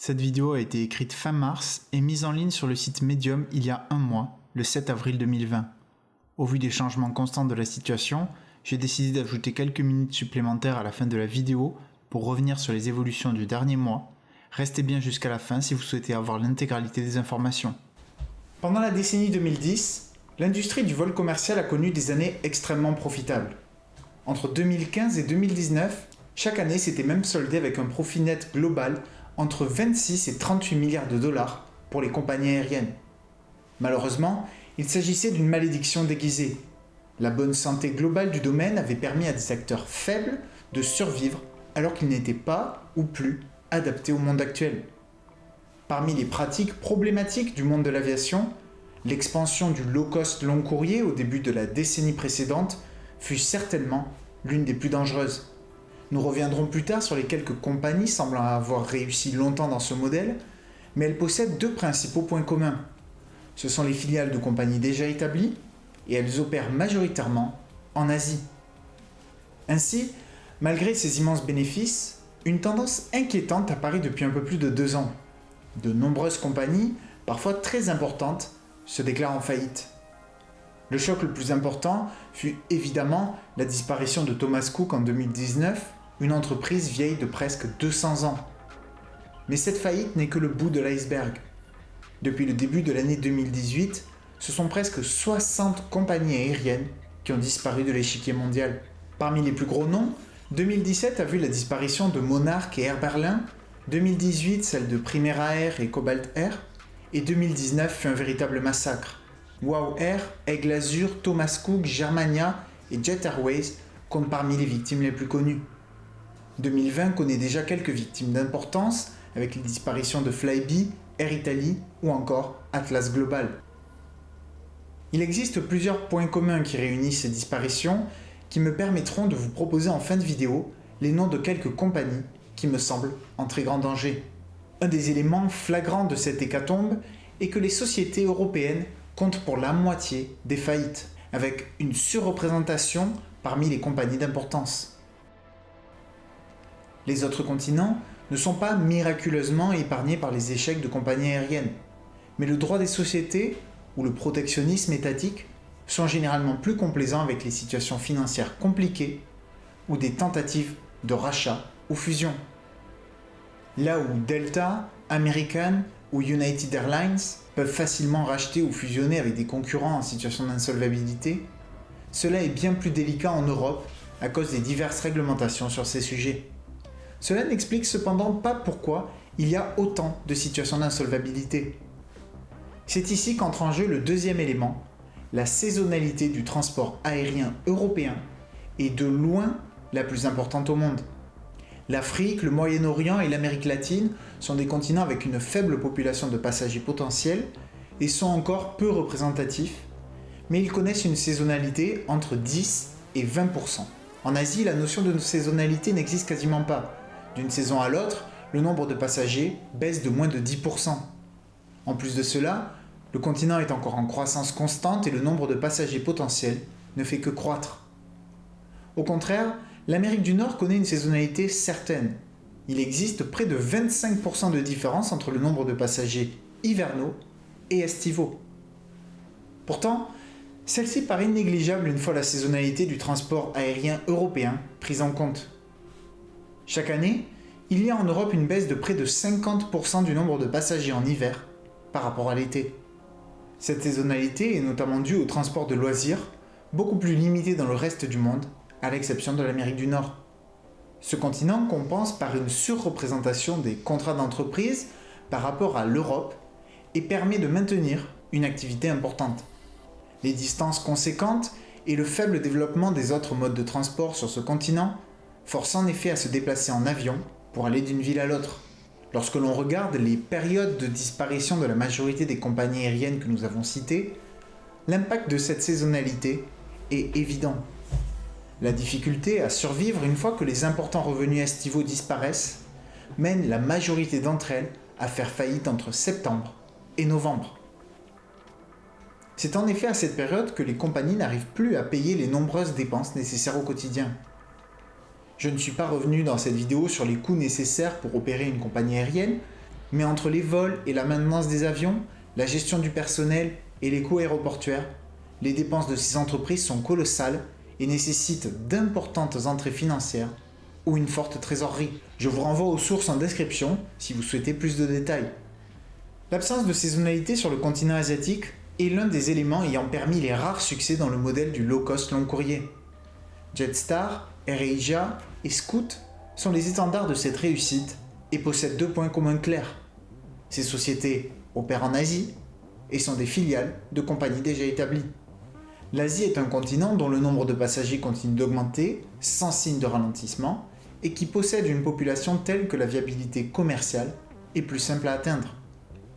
Cette vidéo a été écrite fin mars et mise en ligne sur le site Medium il y a un mois, le 7 avril 2020. Au vu des changements constants de la situation, j'ai décidé d'ajouter quelques minutes supplémentaires à la fin de la vidéo pour revenir sur les évolutions du dernier mois. Restez bien jusqu'à la fin si vous souhaitez avoir l'intégralité des informations. Pendant la décennie 2010, l'industrie du vol commercial a connu des années extrêmement profitables. Entre 2015 et 2019, chaque année s'était même soldée avec un profit net global entre 26 et 38 milliards de dollars pour les compagnies aériennes. Malheureusement, il s'agissait d'une malédiction déguisée. La bonne santé globale du domaine avait permis à des acteurs faibles de survivre alors qu'ils n'étaient pas ou plus adaptés au monde actuel. Parmi les pratiques problématiques du monde de l'aviation, l'expansion du low-cost long courrier au début de la décennie précédente fut certainement l'une des plus dangereuses. Nous reviendrons plus tard sur les quelques compagnies semblant avoir réussi longtemps dans ce modèle, mais elles possèdent deux principaux points communs. Ce sont les filiales de compagnies déjà établies, et elles opèrent majoritairement en Asie. Ainsi, malgré ces immenses bénéfices, une tendance inquiétante apparaît depuis un peu plus de 2 ans. De nombreuses compagnies, parfois très importantes, se déclarent en faillite. Le choc le plus important fut évidemment la disparition de Thomas Cook en 2019, une entreprise vieille de presque 200 ans. Mais cette faillite n'est que le bout de l'iceberg. Depuis le début de l'année 2018, ce sont presque 60 compagnies aériennes qui ont disparu de l'échiquier mondial. Parmi les plus gros noms, 2017 a vu la disparition de Monarch et Air Berlin, 2018 celle de Primera Air et Cobalt Air, et 2019 fut un véritable massacre. WOW Air, Aigle Azur, Thomas Cook, Germania et Jet Airways comptent parmi les victimes les plus connues. 2020 connaît déjà quelques victimes d'importance avec les disparitions de Flybe, Air Italy ou encore Atlas Global. Il existe plusieurs points communs qui réunissent ces disparitions qui me permettront de vous proposer en fin de vidéo les noms de quelques compagnies qui me semblent en très grand danger. Un des éléments flagrants de cette hécatombe est que les sociétés européennes comptent pour la moitié des faillites, avec une surreprésentation parmi les compagnies d'importance. Les autres continents ne sont pas miraculeusement épargnés par les échecs de compagnies aériennes, mais le droit des sociétés ou le protectionnisme étatique sont généralement plus complaisants avec les situations financières compliquées ou des tentatives de rachat ou fusion. Là où Delta, American ou United Airlines peuvent facilement racheter ou fusionner avec des concurrents en situation d'insolvabilité, cela est bien plus délicat en Europe à cause des diverses réglementations sur ces sujets. Cela n'explique cependant pas pourquoi il y a autant de situations d'insolvabilité. C'est ici qu'entre en jeu le deuxième élément, la saisonnalité du transport aérien européen est de loin la plus importante au monde. L'Afrique, le Moyen-Orient et l'Amérique latine sont des continents avec une faible population de passagers potentiels et sont encore peu représentatifs, mais ils connaissent une saisonnalité entre 10 et 20%. En Asie, la notion de saisonnalité n'existe quasiment pas. D'une saison à l'autre, le nombre de passagers baisse de moins de 10%. En plus de cela, le continent est encore en croissance constante et le nombre de passagers potentiels ne fait que croître. Au contraire, l'Amérique du Nord connaît une saisonnalité certaine. Il existe près de 25% de différence entre le nombre de passagers hivernaux et estivaux. Pourtant, celle-ci paraît négligeable une fois la saisonnalité du transport aérien européen prise en compte. Chaque année, il y a en Europe une baisse de près de 50% du nombre de passagers en hiver par rapport à l'été. Cette saisonnalité est notamment due au transport de loisirs, beaucoup plus limité dans le reste du monde, à l'exception de l'Amérique du Nord. Ce continent compense par une surreprésentation des contrats d'entreprise par rapport à l'Europe et permet de maintenir une activité importante. Les distances conséquentes et le faible développement des autres modes de transport sur ce continent forcent en effet à se déplacer en avion pour aller d'une ville à l'autre. Lorsque l'on regarde les périodes de disparition de la majorité des compagnies aériennes que nous avons citées, l'impact de cette saisonnalité est évident. La difficulté à survivre une fois que les importants revenus estivaux disparaissent mène la majorité d'entre elles à faire faillite entre septembre et novembre. C'est en effet à cette période que les compagnies n'arrivent plus à payer les nombreuses dépenses nécessaires au quotidien. Je ne suis pas revenu dans cette vidéo sur les coûts nécessaires pour opérer une compagnie aérienne, Mais entre les vols et la maintenance des avions, la gestion du personnel et les coûts aéroportuaires, les dépenses de ces entreprises sont colossales et nécessitent d'importantes entrées financières ou une forte trésorerie. Je vous renvoie aux sources en description si vous souhaitez plus de détails. L'absence de saisonnalité sur le continent asiatique est l'un des éléments ayant permis les rares succès dans le modèle du low-cost long courrier. Jetstar, AirAsia et Scoot sont les étendards de cette réussite et possèdent deux points communs clairs. Ces sociétés opèrent en Asie et sont des filiales de compagnies déjà établies. L'Asie est un continent dont le nombre de passagers continue d'augmenter sans signe de ralentissement et qui possède une population telle que la viabilité commerciale est plus simple à atteindre.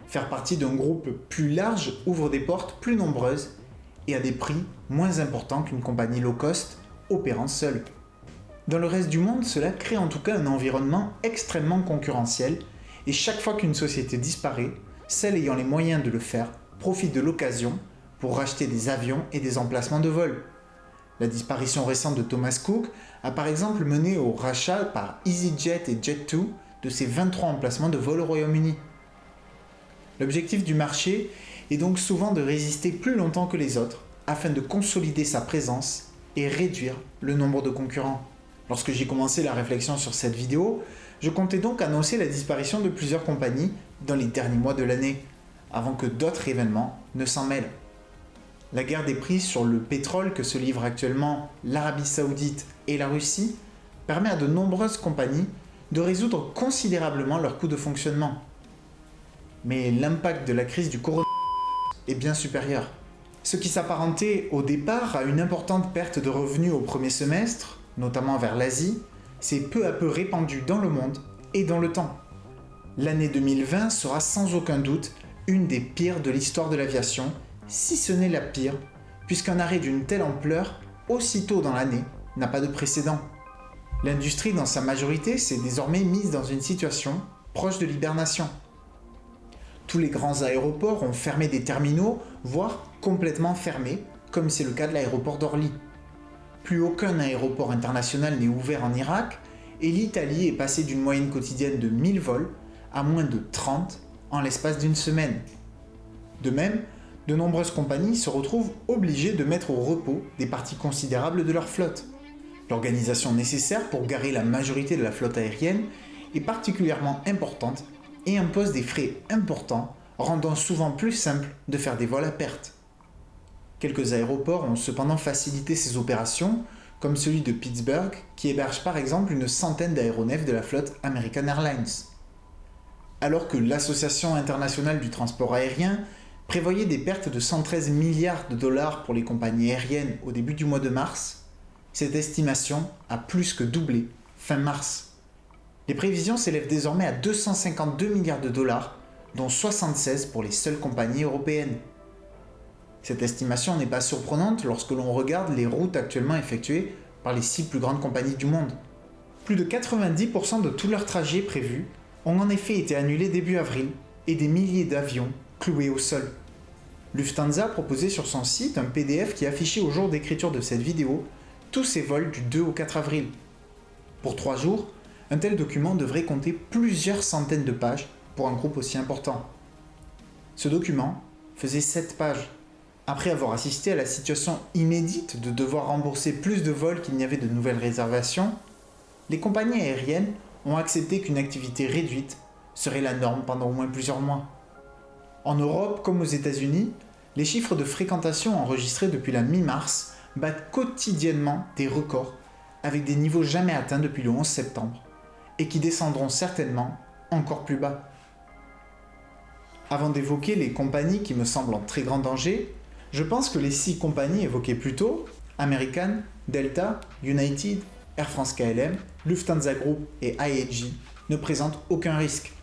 Faire partie d'un groupe plus large ouvre des portes plus nombreuses et à des prix moins importants qu'une compagnie low cost opérant seule. Dans le reste du monde, cela crée en tout cas un environnement extrêmement concurrentiel et chaque fois qu'une société disparaît, celle ayant les moyens de le faire profite de l'occasion pour racheter des avions et des emplacements de vol. La disparition récente de Thomas Cook a par exemple mené au rachat par EasyJet et Jet2 de ses 23 emplacements de vol au Royaume-Uni. L'objectif du marché est donc souvent de résister plus longtemps que les autres afin de consolider sa présence et réduire le nombre de concurrents. Lorsque j'ai commencé la réflexion sur cette vidéo, je comptais donc annoncer la disparition de plusieurs compagnies dans les derniers mois de l'année, avant que d'autres événements ne s'en mêlent. La guerre des prix sur le pétrole que se livrent actuellement l'Arabie Saoudite et la Russie permet à de nombreuses compagnies de résoudre considérablement leurs coûts de fonctionnement. Mais l'impact de la crise du coronavirus est bien supérieur. Ce qui s'apparentait au départ à une importante perte de revenus au premier semestre, notamment vers l'Asie, s'est peu à peu répandu dans le monde et dans le temps. L'année 2020 sera sans aucun doute une des pires de l'histoire de l'aviation, si ce n'est la pire, puisqu'un arrêt d'une telle ampleur, aussitôt dans l'année, n'a pas de précédent. L'industrie, dans sa majorité, s'est désormais mise dans une situation proche de l'hibernation. Tous les grands aéroports ont fermé des terminaux, voire complètement fermés, comme c'est le cas de l'aéroport d'Orly. Plus aucun aéroport international n'est ouvert en Irak, et l'Italie est passée d'une moyenne quotidienne de 1000 vols à moins de 30 en l'espace d'une semaine. De même, de nombreuses compagnies se retrouvent obligées de mettre au repos des parties considérables de leur flotte. L'organisation nécessaire pour garer la majorité de la flotte aérienne est particulièrement importante et impose des frais importants, rendant souvent plus simple de faire des vols à perte. Quelques aéroports ont cependant facilité ces opérations, comme celui de Pittsburgh, qui héberge par exemple une centaine d'aéronefs de la flotte American Airlines. Alors que l'Association internationale du transport aérien prévoyait des pertes de 113 milliards de dollars pour les compagnies aériennes au début du mois de mars, cette estimation a plus que doublé fin mars. Les prévisions s'élèvent désormais à 252 milliards de dollars, dont 76 pour les seules compagnies européennes. Cette estimation n'est pas surprenante lorsque l'on regarde les routes actuellement effectuées par les 6 plus grandes compagnies du monde. Plus de 90% de tous leurs trajets prévus ont en effet été annulés début avril et des milliers d'avions cloués au sol. Lufthansa proposait sur son site un PDF qui affichait au jour d'écriture de cette vidéo tous ses vols du 2 au 4 avril. Pour 3 jours, un tel document devrait compter plusieurs centaines de pages pour un groupe aussi important. Ce document faisait 7 pages. Après avoir assisté à la situation inédite de devoir rembourser plus de vols qu'il n'y avait de nouvelles réservations, les compagnies aériennes ont accepté qu'une activité réduite serait la norme pendant au moins plusieurs mois. En Europe comme aux États-Unis, les chiffres de fréquentation enregistrés depuis la mi-mars battent quotidiennement des records avec des niveaux jamais atteints depuis le 11 septembre et qui descendront certainement encore plus bas. Avant d'évoquer les compagnies qui me semblent en très grand danger, je pense que les 6 compagnies évoquées plus tôt, American, Delta, United, Air France KLM, Lufthansa Group et IAG, ne présentent aucun risque.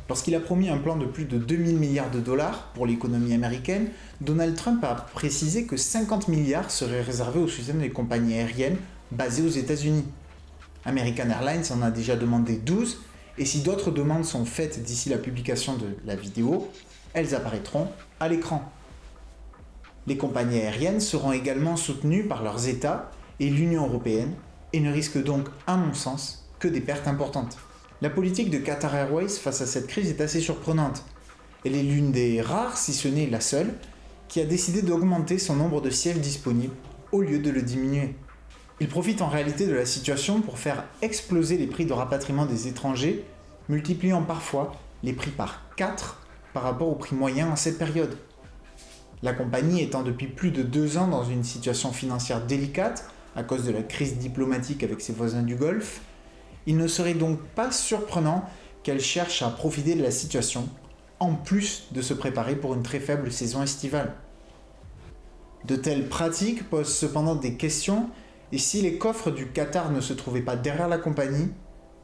Lorsqu'il a promis un plan de plus de 2000 milliards de dollars pour l'économie américaine, Donald Trump a précisé que 50 milliards seraient réservés au soutien des compagnies aériennes basées aux États-Unis. American Airlines en a déjà demandé 12, et si d'autres demandes sont faites d'ici la publication de la vidéo, elles apparaîtront à l'écran. Les compagnies aériennes seront également soutenues par leurs États et l'Union européenne et ne risquent donc, à mon sens, que des pertes importantes. La politique de Qatar Airways face à cette crise est assez surprenante. Elle est l'une des rares, si ce n'est la seule, qui a décidé d'augmenter son nombre de sièges disponibles au lieu de le diminuer. Il profite en réalité de la situation pour faire exploser les prix de rapatriement des étrangers, multipliant parfois les prix par 4 par rapport au prix moyen en cette période. La compagnie étant depuis plus de 2 ans dans une situation financière délicate à cause de la crise diplomatique avec ses voisins du Golfe, il ne serait donc pas surprenant qu'elle cherche à profiter de la situation, en plus de se préparer pour une très faible saison estivale. De telles pratiques posent cependant des questions, et si les coffres du Qatar ne se trouvaient pas derrière la compagnie,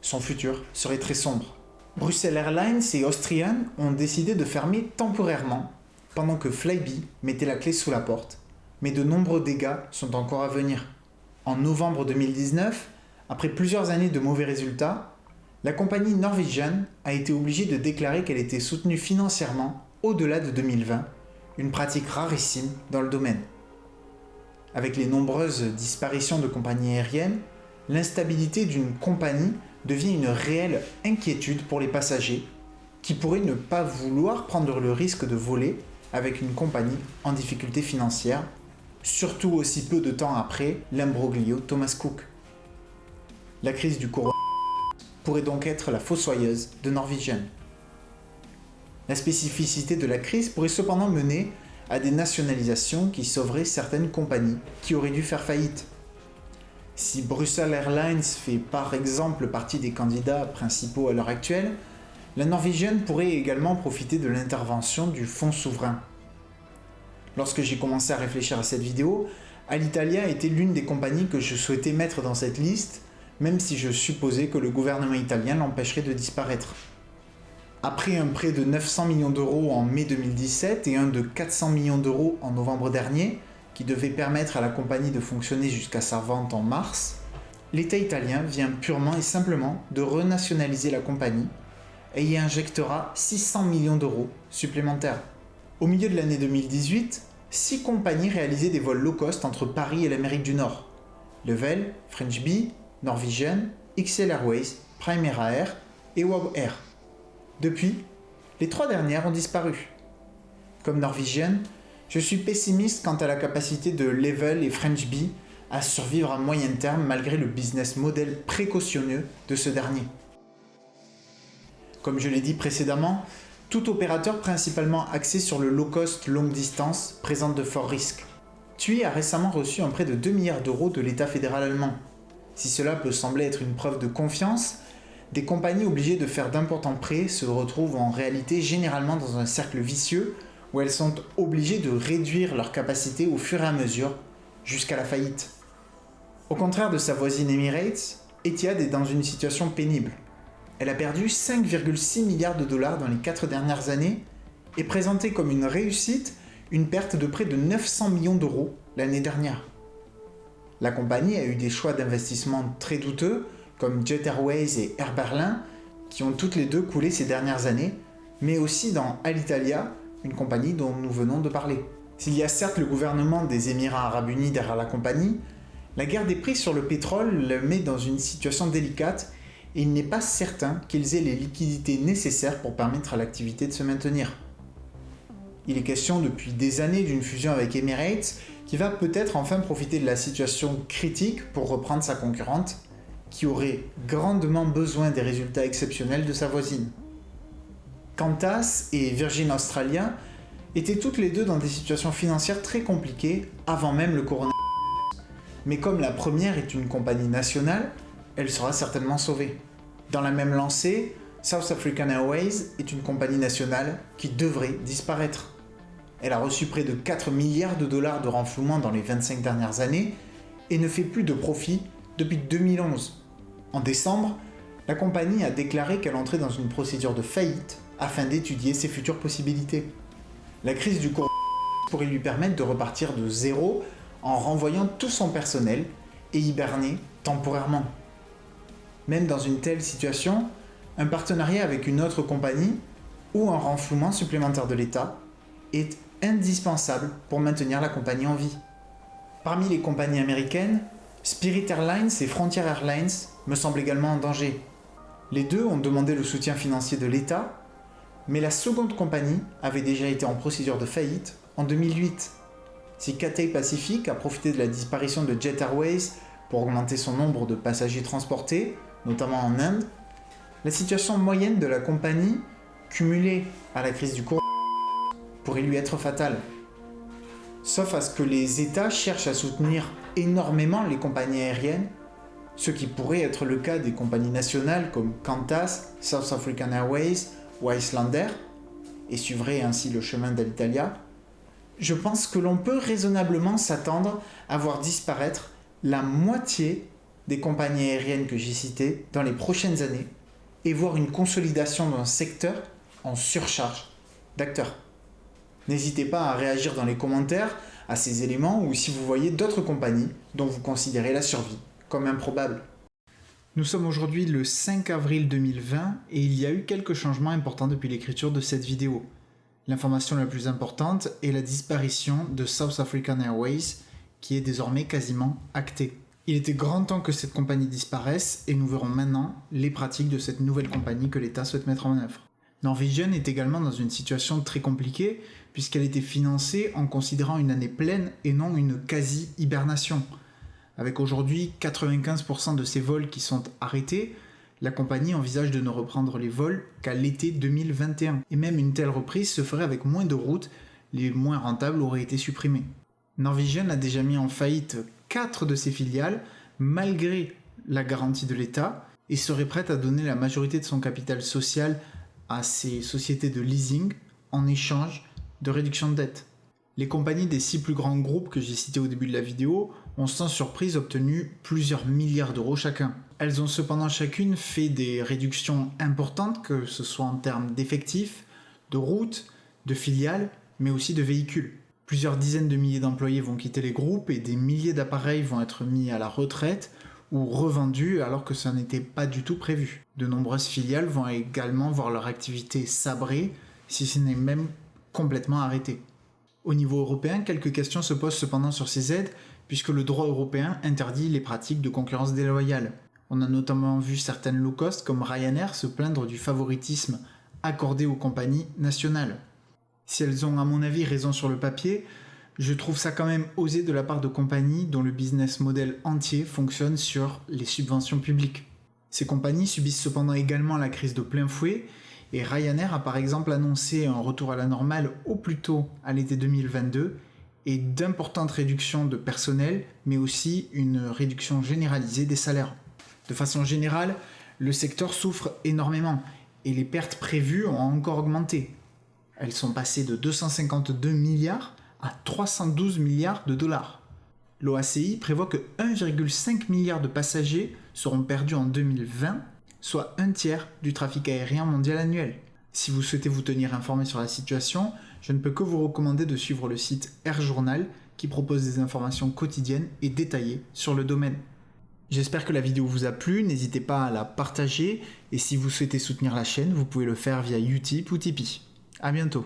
son futur serait très sombre. Brussels Airlines et Austrian ont décidé de fermer temporairement, pendant que Flybe mettait la clé sous la porte, mais de nombreux dégâts sont encore à venir. En novembre 2019, après plusieurs années de mauvais résultats, la compagnie Norwegian a été obligée de déclarer qu'elle était soutenue financièrement au-delà de 2020, une pratique rarissime dans le domaine. Avec les nombreuses disparitions de compagnies aériennes, l'instabilité d'une compagnie devient une réelle inquiétude pour les passagers qui pourraient ne pas vouloir prendre le risque de voler avec une compagnie en difficulté financière, surtout aussi peu de temps après l'imbroglio Thomas Cook. La crise du coronavirus pourrait donc être la fossoyeuse de Norwegian. La spécificité de la crise pourrait cependant mener à des nationalisations qui sauveraient certaines compagnies qui auraient dû faire faillite. Si Brussels Airlines fait par exemple partie des candidats principaux à l'heure actuelle, la Norwegian pourrait également profiter de l'intervention du fonds souverain. Lorsque j'ai commencé à réfléchir à cette vidéo, Alitalia était l'une des compagnies que je souhaitais mettre dans cette liste, même si je supposais que le gouvernement italien l'empêcherait de disparaître. Après un prêt de 900 millions d'euros en mai 2017 et un de 400 millions d'euros en novembre dernier, qui devait permettre à la compagnie de fonctionner jusqu'à sa vente en mars, l'État italien vient purement et simplement de renationaliser la compagnie et y injectera 600 millions d'euros supplémentaires. Au milieu de l'année 2018, 6 compagnies réalisaient des vols low-cost entre Paris et l'Amérique du Nord. Level, French Bee, Norwegian, XL Airways, Primera Air et WOW Air. Depuis, les 3 dernières ont disparu. Comme Norwegian, je suis pessimiste quant à la capacité de Level et French Bee à survivre à moyen terme malgré le business model précautionneux de ce dernier. Comme je l'ai dit précédemment, tout opérateur principalement axé sur le low-cost longue distance présente de forts risques. TUI a récemment reçu un prêt de 2 milliards d'euros de l'État fédéral allemand. Si cela peut sembler être une preuve de confiance, des compagnies obligées de faire d'importants prêts se retrouvent en réalité généralement dans un cercle vicieux où elles sont obligées de réduire leur capacité au fur et à mesure jusqu'à la faillite. Au contraire de sa voisine Emirates, Etihad est dans une situation pénible. Elle a perdu 5,6 milliards de dollars dans les 4 dernières années et présentait comme une réussite une perte de près de 900 millions d'euros l'année dernière. La compagnie a eu des choix d'investissement très douteux, comme Jet Airways et Air Berlin, qui ont toutes les deux coulé ces dernières années, mais aussi dans Alitalia, une compagnie dont nous venons de parler. S'il y a certes le gouvernement des Émirats Arabes Unis derrière la compagnie, la guerre des prix sur le pétrole le met dans une situation délicate et il n'est pas certain qu'ils aient les liquidités nécessaires pour permettre à l'activité de se maintenir. Il est question depuis des années d'une fusion avec Emirates qui va peut-être enfin profiter de la situation critique pour reprendre sa concurrente, qui aurait grandement besoin des résultats exceptionnels de sa voisine. Qantas et Virgin Australia étaient toutes les deux dans des situations financières très compliquées avant même le coronavirus. Mais comme la première est une compagnie nationale, elle sera certainement sauvée. Dans la même lancée, South African Airways est une compagnie nationale qui devrait disparaître. Elle a reçu près de 4 milliards de dollars de renflouement dans les 25 dernières années et ne fait plus de profit depuis 2011. En décembre, la compagnie a déclaré qu'elle entrait dans une procédure de faillite afin d'étudier ses futures possibilités. La crise du coronavirus pourrait lui permettre de repartir de zéro en renvoyant tout son personnel et hiberner temporairement. Même dans une telle situation, un partenariat avec une autre compagnie ou un renflouement supplémentaire de l'État est indispensable pour maintenir la compagnie en vie. Parmi les compagnies américaines, Spirit Airlines et Frontier Airlines me semblent également en danger. Les deux ont demandé le soutien financier de l'État, mais la seconde compagnie avait déjà été en procédure de faillite en 2008. Si Cathay Pacific a profité de la disparition de Jet Airways pour augmenter son nombre de passagers transportés, notamment en Inde, la situation moyenne de la compagnie, cumulée à la crise du cours, pourrait lui être fatale. Sauf à ce que les États cherchent à soutenir énormément les compagnies aériennes, ce qui pourrait être le cas des compagnies nationales comme Qantas, South African Airways ou Icelandair, et suivrait ainsi le chemin d'Alitalia. Je pense que l'on peut raisonnablement s'attendre à voir disparaître la moitié des compagnies aériennes que j'ai citées dans les prochaines années et voir une consolidation d'un secteur en surcharge d'acteurs. N'hésitez pas à réagir dans les commentaires à ces éléments ou si vous voyez d'autres compagnies dont vous considérez la survie comme improbable. Nous sommes aujourd'hui le 5 avril 2020 et il y a eu quelques changements importants depuis l'écriture de cette vidéo. L'information la plus importante est la disparition de South African Airways qui est désormais quasiment actée. Il était grand temps que cette compagnie disparaisse et nous verrons maintenant les pratiques de cette nouvelle compagnie que l'État souhaite mettre en œuvre. Norwegian est également dans une situation très compliquée puisqu'elle était financée en considérant une année pleine et non une quasi-hibernation. Avec aujourd'hui 95% de ses vols qui sont arrêtés, la compagnie envisage de ne reprendre les vols qu'à l'été 2021. Et même une telle reprise se ferait avec moins de routes, les moins rentables auraient été supprimées. Norwegian a déjà mis en faillite 4 de ses filiales, malgré la garantie de l'État, et serait prête à donner la majorité de son capital social à ses sociétés de leasing en échange de réduction de dette. Les compagnies des 6 plus grands groupes que j'ai cités au début de la vidéo ont sans surprise obtenu plusieurs milliards d'euros chacun. Elles ont cependant chacune fait des réductions importantes, que ce soit en termes d'effectifs, de routes, de filiales, mais aussi de véhicules. Plusieurs dizaines de milliers d'employés vont quitter les groupes et des milliers d'appareils vont être mis à la retraite ou revendus alors que ça n'était pas du tout prévu. De nombreuses filiales vont également voir leur activité sabrée, si ce n'est même complètement arrêtée. Au niveau européen, quelques questions se posent cependant sur ces aides, puisque le droit européen interdit les pratiques de concurrence déloyale. On a notamment vu certaines low-cost comme Ryanair se plaindre du favoritisme accordé aux compagnies nationales. Si elles ont à mon avis raison sur le papier, je trouve ça quand même osé de la part de compagnies dont le business model entier fonctionne sur les subventions publiques. Ces compagnies subissent cependant également la crise de plein fouet, et Ryanair a par exemple annoncé un retour à la normale au plus tôt à l'été 2022 et d'importantes réductions de personnel, mais aussi une réduction généralisée des salaires. De façon générale, le secteur souffre énormément et les pertes prévues ont encore augmenté. Elles sont passées de 252 milliards à 312 milliards de dollars. L'OACI prévoit que 1,5 milliard de passagers seront perdus en 2020, soit un tiers du trafic aérien mondial annuel. Si vous souhaitez vous tenir informé sur la situation, je ne peux que vous recommander de suivre le site Air Journal qui propose des informations quotidiennes et détaillées sur le domaine. J'espère que la vidéo vous a plu, n'hésitez pas à la partager et si vous souhaitez soutenir la chaîne, vous pouvez le faire via Utip ou Tipeee. À bientôt.